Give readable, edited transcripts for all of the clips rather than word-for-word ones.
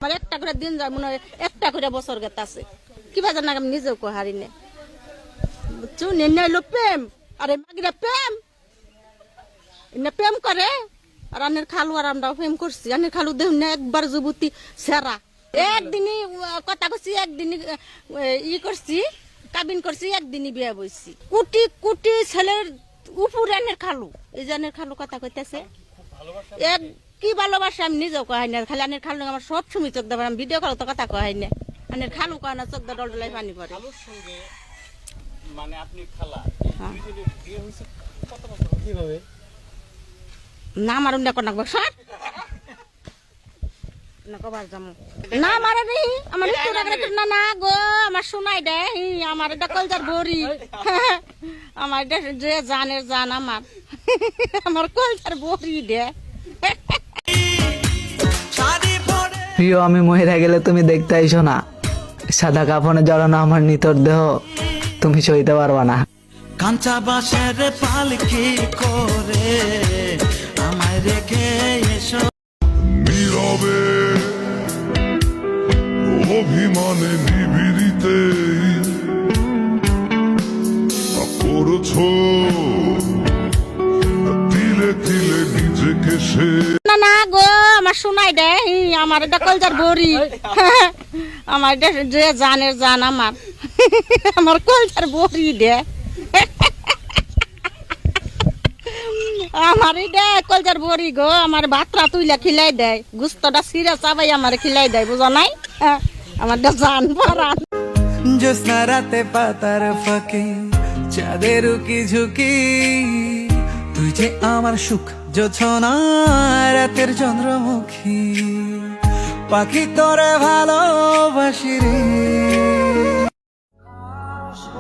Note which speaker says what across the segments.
Speaker 1: আমার একটা করে দিন যায় মনে হয় একটা করে বছর গেতে আছে কিবা জানা আমি নিজেও কো হারি না বুঝছো নেনে হলো প্রেম আরে মাগিরা প্রেম এনে প্রেম করে আর আনের খালু আর আমরাও প্রেম করছি আনের খালু দেহ না একবার যুবতী সেরা একদিনই কথা কইছি একদিনই ই করছি কাবিন করছি একদিনই বিয়ে বইছি কোটি কোটি ছেলের উপরে আনের খালু এই জানের খালু কথা কইতেছে এক কি ভালোবাসা আমি নিজেও কহাই না খালি আনের খালু আমার সব সময় চোখ দেবার আমি ভিডিও কল তো কথা কহাই না আনের খালু কয় না চোখ ডল ডলাই পানি পড়ে
Speaker 2: মানে আপনি খালা বিয়ে হইছে কত বছর কিভাবে
Speaker 1: না মারুন না কোনা বসার না কবার যামু না মারে রে আমার তো না না গো আমার শোনাই দে আমার এটা কলজার বড়ি আমার এটা যে জানের জান আমার আমার কলজার বড়ি দে
Speaker 3: প্রিয় আমি মহিলা গেলে তুমি দেখতে আইসো না সাদা কাফনে জড়ানো আমার নিতর দেহ তুমি সইতে পারবা না
Speaker 4: কাঁচা বাঁশের পালকি করে আমায় রেখে এসো
Speaker 5: নীরবে অভিমানে নিবিড়িতে করছো তিলে তিলে নিজেকে সে
Speaker 1: না না গো আমার শোনাই দে আমার এটা কলজার বড়ি আমার এটা যে জানের জান আমার আমার কলজার বড়ি দে আমার এটা কলজার বড়ি গো আমার ভাতটা তুইলা খিলাই দেয় গুস্তটা সিরা চাবাই আমার খিলাই দেয় বুঝো নাই আমার জান পরান
Speaker 4: জ্যোৎস্না রাতে পাতার ফাঁকে চাঁদের উকি ঝুঁকি তুই যে আমার সুখ জোছনা রাতের চন্দ্রমুখী পাখি তোরে ভালোবাসি রে।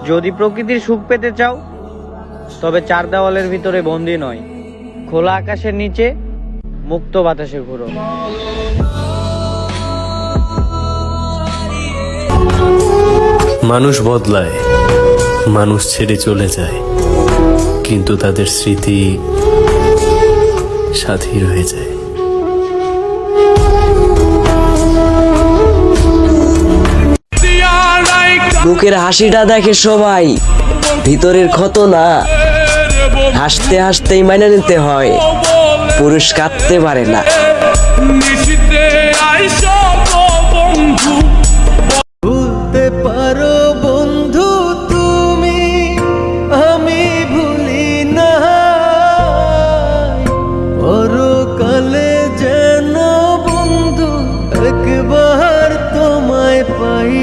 Speaker 6: যদি প্রকৃতির সুখ পেতে চাও তবে চার দেওয়ালের ভিতরে বন্দী নয় খোলা আকাশের নিচে মুক্ত বাতাসে ঘুরো
Speaker 7: মানুষ বদলায় মানুষ ছেড়ে চলে যায় কিন্তু তাদের স্মৃতি সাথী রয়ে যায়
Speaker 8: বুকের হাসিটা দেখে সবাই ভিতরের ক্ষত না হাসতে হাসতেই মাইনে নিতে হয় পুরুষ কাঁদতে পারে না
Speaker 4: ভুলতে পারো বন্ধু তুমি আমি ভুলি না পরকালে যেন বন্ধু একবার তোমায় পাই